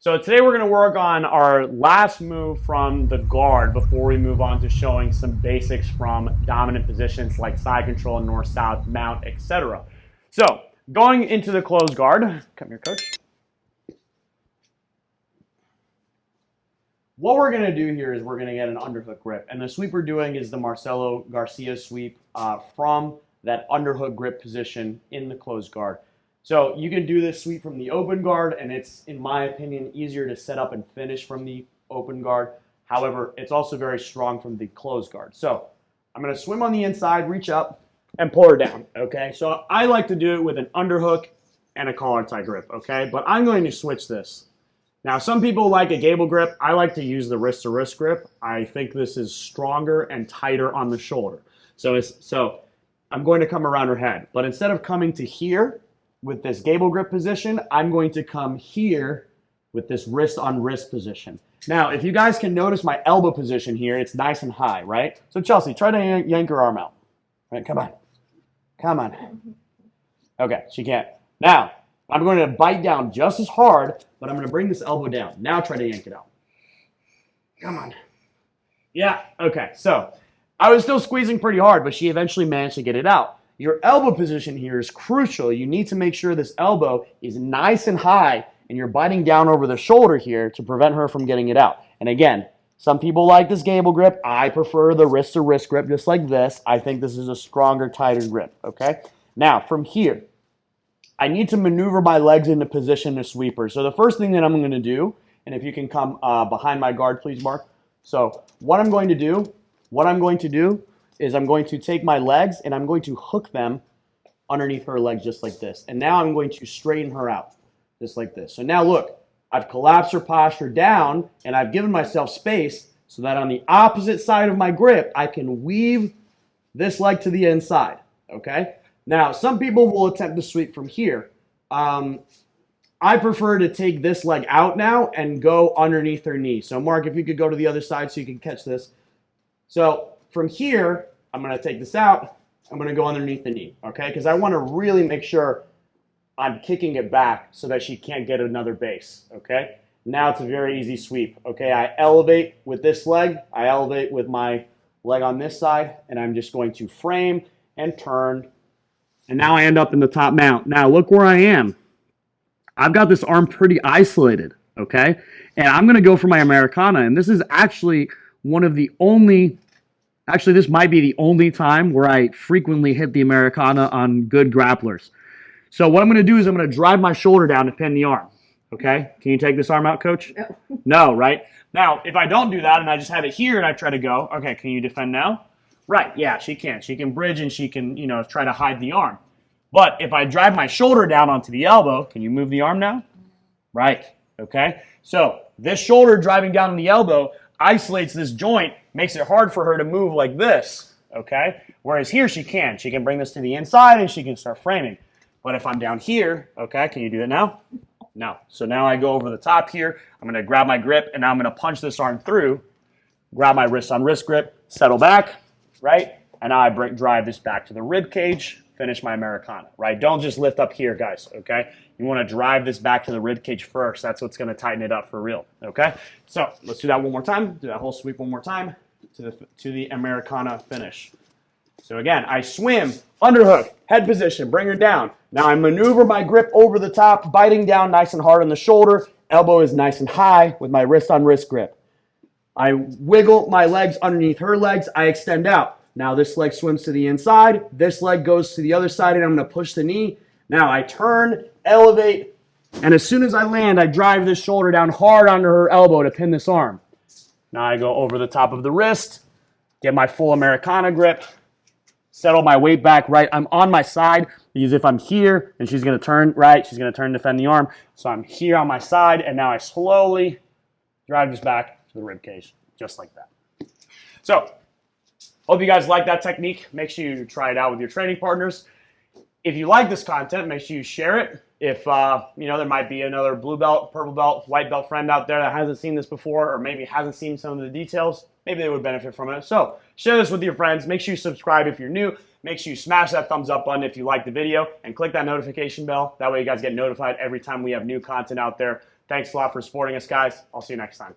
So today we're going to work on our last move from the guard before we move on to showing some basics from dominant positions like side control, north-south, mount, etc. So going into the closed guard, come here, coach. What we're going to do here is we're going to get an underhook grip. And the sweep we're doing is the Marcelo Garcia sweep from that underhook grip position in the closed guard. So you can do this sweep from the open guard, and it's, in my opinion, easier to set up and finish from the open guard. However, it's also very strong from the closed guard. So I'm going to swim on the inside, reach up, and pull her down, okay? So I like to do it with an underhook and a collar tie grip, okay? But I'm going to switch this. Now, some people like a gable grip. I like to use the wrist-to-wrist grip. I think this is stronger and tighter on the shoulder. So I'm going to come around her head. But instead of coming to here, with this gable grip position, I'm going to come here with this wrist on wrist position. Now, if you guys can notice my elbow position here, it's nice and high, right? So Chelsea, try to yank her arm out. All right, come on. Come on. Okay, she can't. Now, I'm going to bite down just as hard, but I'm going to bring this elbow down. Now try to yank it out. Come on. Yeah, okay. So I was still squeezing pretty hard, but she eventually managed to get it out. Your elbow position here is crucial. You need to make sure this elbow is nice and high and you're biting down over the shoulder here to prevent her from getting it out. And again, some people like this gable grip. I prefer the wrist-to-wrist grip just like this. I think this is a stronger, tighter grip, okay? Now, from here, I need to maneuver my legs into position to sweep her. So the first thing that I'm going to do, and if you can come behind my guard, please, Mark. So what I'm going to do is I'm going to take my legs and I'm going to hook them underneath her legs just like this. And now I'm going to straighten her out just like this. So now look, I've collapsed her posture down and I've given myself space so that on the opposite side of my grip, I can weave this leg to the inside, okay? Now, some people will attempt to sweep from here. I prefer to take this leg out now and go underneath her knee. So Mark, if you could go to the other side so you can catch this. So from here, I'm going to take this out. I'm going to go underneath the knee, okay? Because I want to really make sure I'm kicking it back so that she can't get another base, okay? Now it's a very easy sweep, okay? I elevate with this leg. I elevate with my leg on this side, and I'm just going to frame and turn. And now I end up in the top mount. Now look where I am. I've got this arm pretty isolated, okay? And I'm going to go for my Americana, and this is actually one of the only... Actually, this might be the only time where I frequently hit the Americana on good grapplers. So what I'm going to do is I'm going to drive my shoulder down to pin the arm. Okay? Can you take this arm out, coach? No. No, right? Now, if I don't do that and I just have it here and I try to go, okay, can you defend now? Right, yeah, she can. She can bridge and she can, try to hide the arm. But if I drive my shoulder down onto the elbow, can you move the arm now? Right, okay? So this shoulder driving down on the elbow isolates this joint, makes it hard for her to move like this, okay? Whereas here she can. She can bring this to the inside and she can start framing. But if I'm down here, okay, can you do it now? No. So now I go over the top here. I'm going to grab my grip and now I'm going to punch this arm through, grab my wrist on wrist grip, settle back, right? And now I drive this back to the rib cage, finish my Americana, right? Don't just lift up here, guys, okay? You want to drive this back to the rib cage first. That's what's going to tighten it up for real, okay? So let's do that one more time. Do that whole sweep one more time to the Americana finish. So again, I swim, underhook, head position, bring her down. Now I maneuver my grip over the top, biting down nice and hard on the shoulder. Elbow is nice and high with my wrist on wrist grip. I wiggle my legs underneath her legs. I extend out. Now this leg swims to the inside. This leg goes to the other side, and I'm going to push the knee. Now I turn, elevate, and as soon as I land, I drive this shoulder down hard onto her elbow to pin this arm. Now I go over the top of the wrist, get my full Americana grip, settle my weight back right. I'm on my side because if I'm here and she's going to turn right, she's going to turn and defend the arm. So I'm here on my side, and now I slowly drive this back to the rib cage, just like that. So hope you guys like that technique. Make sure you try it out with your training partners. If you like this content, make sure you share it. If, there might be another blue belt, purple belt, white belt friend out there that hasn't seen this before or maybe hasn't seen some of the details, maybe they would benefit from it. So share this with your friends. Make sure you subscribe if you're new. Make sure you smash that thumbs up button if you like the video and click that notification bell. That way you guys get notified every time we have new content out there. Thanks a lot for supporting us, guys. I'll see you next time.